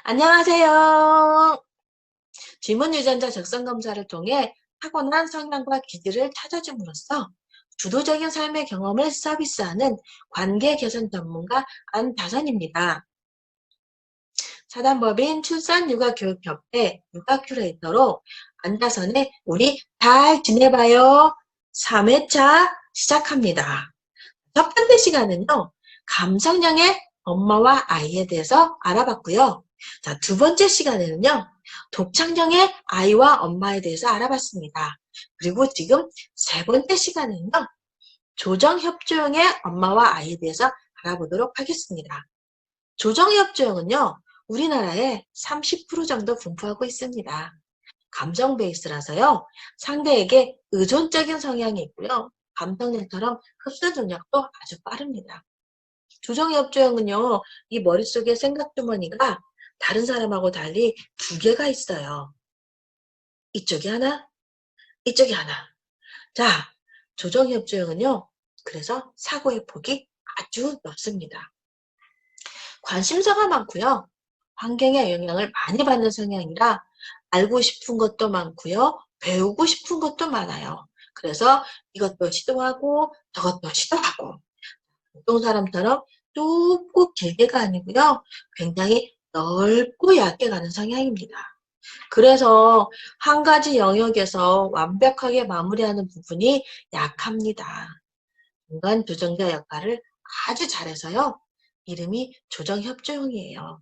안녕하세요. 질문 유전자 적성 검사를 통해 타고난 성향과 기질을 찾아줌으로써 주도적인 삶의 경험을 서비스하는 관계 개선 전문가 안다선입니다. 사단법인 출산육아교육협회 육아 큐레이터로 안다선의 우리 잘 지내봐요 3회차 시작합니다. 첫 번째 시간은요, 감성형의 엄마와 아이에 대해서 알아봤고요. 자, 두 번째 시간에는요, 독창형의 아이와 엄마에 대해서 알아봤습니다. 그리고 지금 세 번째 시간에는요, 조정협조형의 엄마와 아이에 대해서 알아보도록 하겠습니다. 조정협조형은요, 우리나라에 30% 정도 분포하고 있습니다. 감정 베이스라서요, 상대에게 의존적인 성향이 있고요. 감성형처럼 흡수 능력도 아주 빠릅니다. 조정협조형은요, 이 머릿속에 생각주머니가 다른 사람하고 달리 두 개가 있어요. 이쪽이 하나, 이쪽이 하나. 자, 조정협조형은요, 그래서 사고의 폭이 아주 넓습니다. 관심사가 많고요. 환경의 영향을 많이 받는 성향이라 알고 싶은 것도 많고요. 배우고 싶은 것도 많아요. 그래서 이것도 시도하고 저것도 시도하고 보통 사람처럼 좁고 길게가 아니고요. 굉장히 넓고 얇게 가는 성향입니다. 그래서 한 가지 영역에서 완벽하게 마무리하는 부분이 약합니다. 인간 조정자 역할을 아주 잘해서요. 이름이 조정협조형이에요.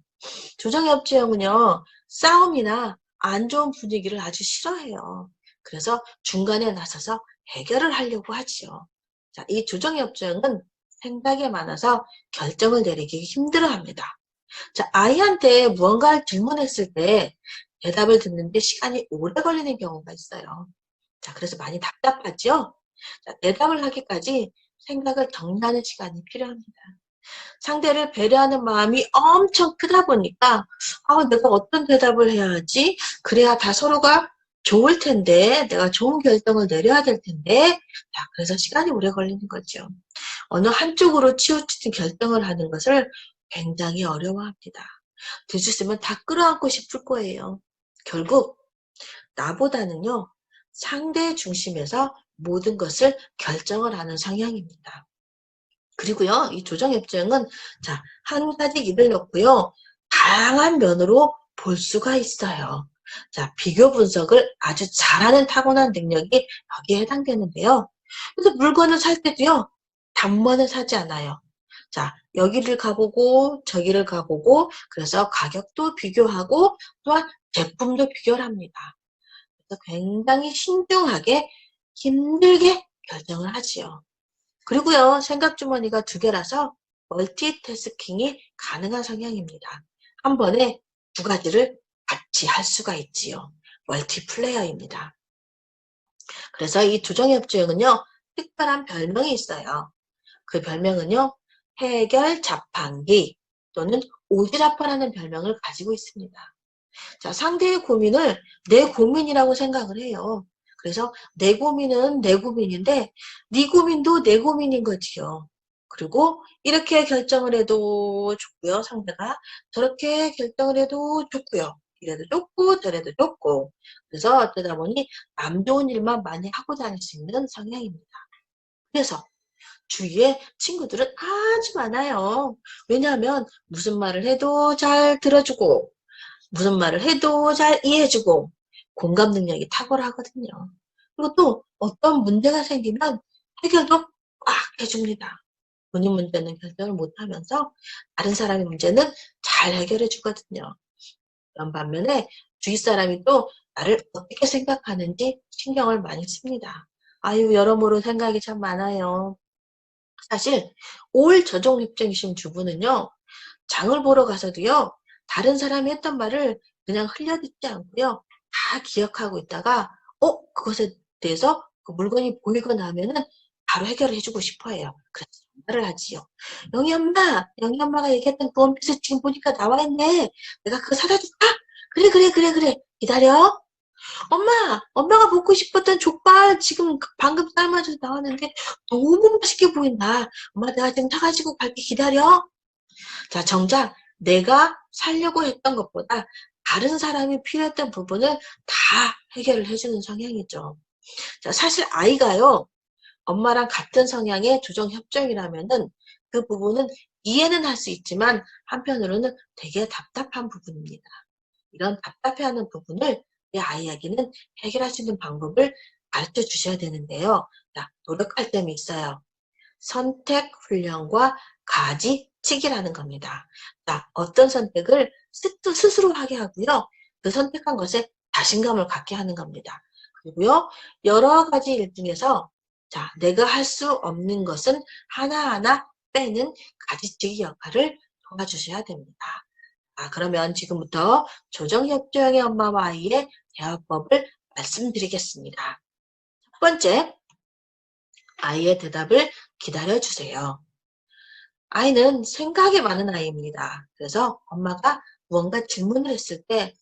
조정협조형은요. 싸움이나 안 좋은 분위기를 아주 싫어해요. 그래서 중간에 나서서 해결을 하려고 하지요. 자, 이 조정협조형은 생각이 많아서 결정을 내리기 힘들어합니다. 자, 아이한테 무언가를 질문했을 때 대답을 듣는데 시간이 오래 걸리는 경우가 있어요. 자, 그래서 많이 답답하죠? 자, 대답을 하기까지 생각을 정리하는 시간이 필요합니다. 상대를 배려하는 마음이 엄청 크다 보니까 내가 어떤 대답을 해야 하지? 그래야 다 서로가 좋을 텐데 내가 좋은 결정을 내려야 될 텐데 자, 그래서 시간이 오래 걸리는 거죠. 어느 한쪽으로 치우치는 결정을 하는 것을 굉장히 어려워합니다. 될 수 있으면 다 끌어안고 싶을 거예요. 결국 나보다는요. 상대 중심에서 모든 것을 결정을 하는 성향입니다. 그리고요. 이 조정협조형은 자, 한 가지 입을 넣고요. 다양한 면으로 볼 수가 있어요. 자, 비교 분석을 아주 잘하는 타고난 능력이 여기에 해당되는데요. 그래서 물건을 살 때도요. 단번에 사지 않아요. 자, 여기를 가보고 저기를 가보고 그래서 가격도 비교하고 또한 제품도 비교를 합니다. 그래서 굉장히 신중하게 힘들게 결정을 하지요. 그리고요. 생각주머니가 두 개라서 멀티태스킹이 가능한 성향입니다. 한 번에 두 가지를 같이 할 수가 있지요. 멀티플레이어입니다. 그래서 이 조정협조형은요. 특별한 별명이 있어요. 그 별명은요. 해결 자판기 또는 오지랖퍼라는 별명을 가지고 있습니다. 자, 상대의 고민을 내 고민이라고 생각을 해요. 그래서 내 고민은 내 고민인데 네 고민도 내 고민인 거지요. 그리고 이렇게 결정을 해도 좋고요. 상대가 저렇게 결정을 해도 좋고요. 이래도 좋고 저래도 좋고 그래서 어쩌다 보니 남 좋은 일만 많이 하고 다닐 수 있는 성향입니다. 그래서 주위에 친구들은 아주 많아요. 왜냐하면 무슨 말을 해도 잘 들어주고 무슨 말을 해도 잘 이해해주고 공감 능력이 탁월하거든요. 그리고 또 어떤 문제가 생기면 해결도 꽉 해줍니다. 본인 문제는 결정을 못하면서 다른 사람의 문제는 잘 해결해 주거든요. 그런 반면에 주위 사람이 또 나를 어떻게 생각하는지 신경을 많이 씁니다. 아유 여러모로 생각이 참 많아요. 사실 올 저종입증이신 주부는요. 장을 보러 가서도요. 다른 사람이 했던 말을 그냥 흘려듣지 않고요. 다 기억하고 있다가 그것에 대해서 그 물건이 보이거나 하면은 바로 해결을 해주고 싶어 해요. 그래서 전화를 하지요. 영희 엄마가 얘기했던 그 원피스 지금 보니까 나와 있네. 내가 그거 사다 줄까? 그래. 기다려. 엄마가 먹고 싶었던 족발 지금 방금 삶아서 나왔는데 너무 맛있게 보인다. 엄마 내가 지금 사가지고 갈게 기다려. 자, 정작 내가 살려고 했던 것보다 다른 사람이 필요했던 부분을 다 해결을 해주는 성향이죠. 자, 사실 아이가요, 엄마랑 같은 성향의 조정협정이라면은 그 부분은 이해는 할 수 있지만 한편으로는 되게 답답한 부분입니다. 이런 답답해하는 부분을 내 아이에게는 해결할 수 있는 방법을 가르쳐 주셔야 되는데요. 자, 노력할 점이 있어요. 선택 훈련과 가지치기라는 겁니다. 자, 어떤 선택을 스스로 하게 하고요. 그 선택한 것에 자신감을 갖게 하는 겁니다. 그리고요, 여러 가지 일 중에서 자, 내가 할 수 없는 것은 하나하나 빼는 가지치기 역할을 도와주셔야 됩니다. 그러면 지금부터 조정협조형의 엄마와 아이의 대화법을 말씀드리겠습니다. 첫 번째, 아이의 대답을 기다려주세요. 아이는 생각이 많은 아이입니다. 그래서 엄마가 무언가 질문을 했을 때,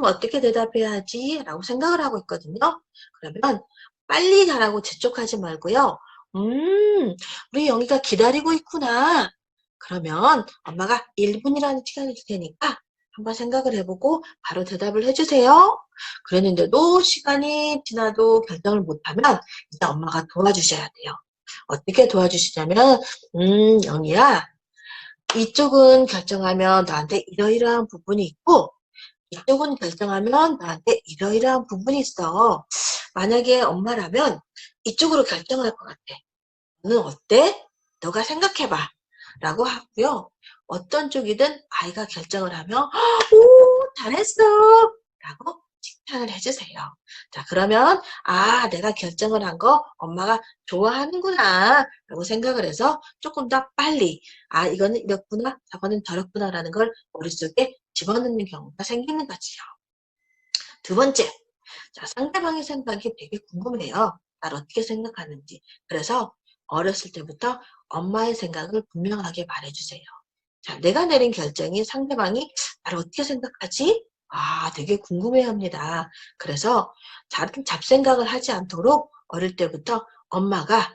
어떻게 대답해야 하지? 라고 생각을 하고 있거든요. 그러면 빨리 가라고 재촉하지 말고요. 우리 영희가 기다리고 있구나. 그러면 엄마가 1분이라는 시간을 줄 테니까 한번 생각을 해보고 바로 대답을 해주세요. 그랬는데도 시간이 지나도 결정을 못하면 이제 엄마가 도와주셔야 돼요. 어떻게 도와주시냐면 영희야, 이쪽은 결정하면 나한테 이러이러한 부분이 있고 이쪽은 결정하면 나한테 이러이러한 부분이 있어. 만약에 엄마라면 이쪽으로 결정할 것 같아. 너는 어때? 너가 생각해봐. 라고 하고요. 어떤 쪽이든 아이가 결정을 하면 오, 잘했어. 라고 칭찬을 해주세요. 자, 그러면 내가 결정을 한 거 엄마가 좋아하는구나 라고 생각을 해서 조금 더 빨리 이거는 이렇구나, 저거는 저렇구나 라는 걸 머릿속에 집어넣는 경우가 생기는 거지요. 두 번째, 자, 상대방의 생각이 되게 궁금해요. 날 어떻게 생각하는지. 그래서 어렸을 때부터 엄마의 생각을 분명하게 말해주세요. 자, 내가 내린 결정이 상대방이 나를 어떻게 생각하지? 되게 궁금해합니다. 그래서 잡생각을 하지 않도록 어릴 때부터 엄마가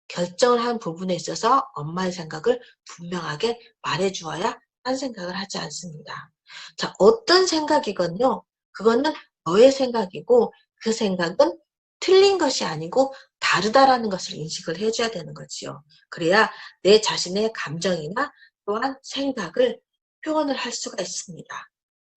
결정을 한 부분에 있어서 엄마의 생각을 분명하게 말해주어야 딴 생각을 하지 않습니다. 자, 어떤 생각이건요, 그거는 너의 생각이고 그 생각은 틀린 것이 아니고 다르다라는 것을 인식을 해줘야 되는 거지요. 그래야 내 자신의 감정이나 또한 생각을 표현을 할 수가 있습니다.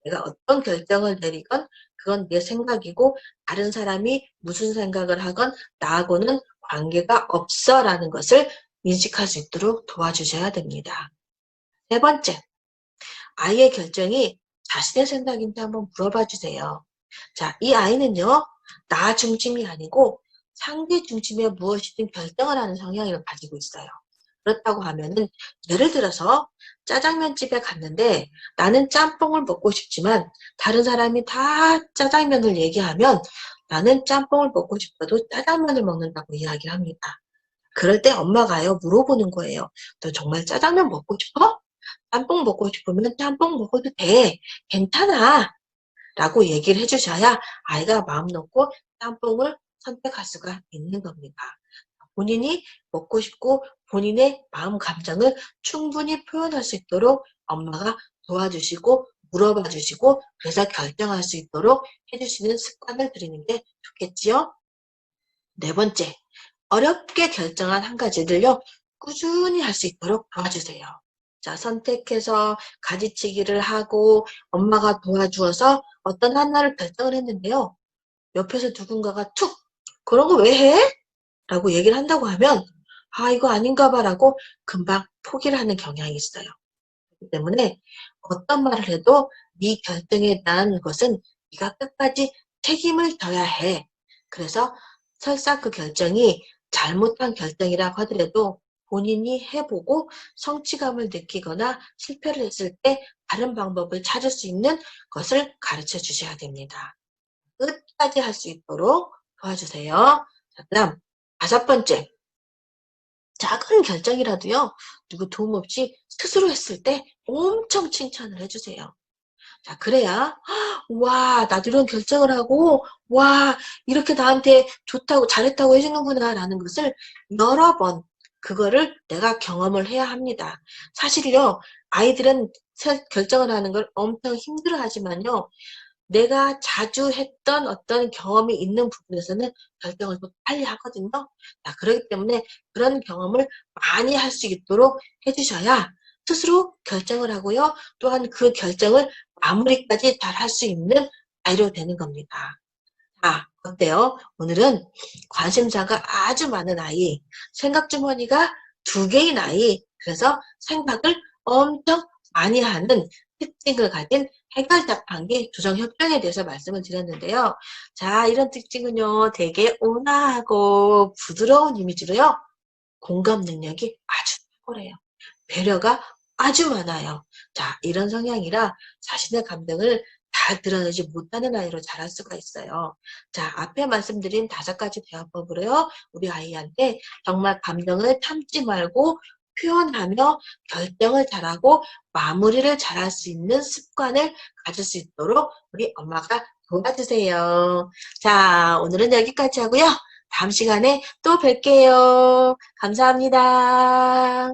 내가 어떤 결정을 내리건 그건 내 생각이고 다른 사람이 무슨 생각을 하건 나하고는 관계가 없어라는 것을 인식할 수 있도록 도와주셔야 됩니다. 세 번째, 아이의 결정이 자신의 생각인지 한번 물어봐 주세요. 자, 이 아이는요, 나 중심이 아니고 상대 중심의 무엇이든 결정을 하는 성향을 가지고 있어요. 그렇다고 하면은 예를 들어서 짜장면집에 갔는데 나는 짬뽕을 먹고 싶지만 다른 사람이 다 짜장면을 얘기하면 나는 짬뽕을 먹고 싶어도 짜장면을 먹는다고 이야기를 합니다. 그럴 때 엄마가요 물어보는 거예요. 너 정말 짜장면 먹고 싶어? 짬뽕 먹고 싶으면 짬뽕 먹어도 돼. 괜찮아. 라고 얘기를 해주셔야 아이가 마음 놓고 짬뽕을 선택할 수가 있는 겁니다. 본인이 먹고 싶고 본인의 마음 감정을 충분히 표현할 수 있도록 엄마가 도와주시고 물어봐 주시고 그래서 결정할 수 있도록 해주시는 습관을 들이는 게 좋겠지요. 네 번째, 어렵게 결정한 한 가지를요 꾸준히 할 수 있도록 도와주세요. 자, 선택해서 가지치기를 하고 엄마가 도와주어서 어떤 하나를 결정을 했는데요. 옆에서 누군가가 툭 그런 거 왜 해? 라고 얘기를 한다고 하면 이거 아닌가 봐 라고 금방 포기를 하는 경향이 있어요. 그렇기 때문에 어떤 말을 해도 네 결정에 대한 것은 네가 끝까지 책임을 져야 해. 그래서 설사 그 결정이 잘못한 결정이라고 하더라도 본인이 해보고 성취감을 느끼거나 실패를 했을 때 다른 방법을 찾을 수 있는 것을 가르쳐 주셔야 됩니다. 끝까지 할 수 있도록 도와주세요. 자, 그다음 다섯 번째, 작은 결정이라도요, 누구 도움 없이 스스로 했을 때 엄청 칭찬을 해주세요. 자, 그래야, 와, 나도 이런 결정을 하고, 와, 이렇게 나한테 좋다고, 잘했다고 해주는구나, 라는 것을 여러 번, 그거를 내가 경험을 해야 합니다. 사실요, 아이들은 결정을 하는 걸 엄청 힘들어하지만요. 내가 자주 했던 어떤 경험이 있는 부분에서는 결정을 더 빨리 하거든요. 자, 그렇기 때문에 그런 경험을 많이 할 수 있도록 해주셔야 스스로 결정을 하고요. 또한 그 결정을 마무리까지 잘 할 수 있는 아이로 되는 겁니다. 자, 어때요? 오늘은 관심사가 아주 많은 아이, 생각 주머니가 2개인 아이, 그래서 생각을 엄청 많이 하는 특징을 가진 해결자판기 조정협정에 대해서 말씀을 드렸는데요. 자, 이런 특징은요, 되게 온화하고 부드러운 이미지로요, 공감 능력이 아주 탁월해요. 배려가 아주 많아요. 자, 이런 성향이라 자신의 감정을 잘 드러내지 못하는 아이로 자랄 수가 있어요. 자, 앞에 말씀드린 5가지 대화법으로요, 우리 아이한테 정말 감정을 참지 말고 표현하며 결정을 잘하고 마무리를 잘할 수 있는 습관을 가질 수 있도록 우리 엄마가 도와주세요. 자, 오늘은 여기까지 하고요. 다음 시간에 또 뵐게요. 감사합니다.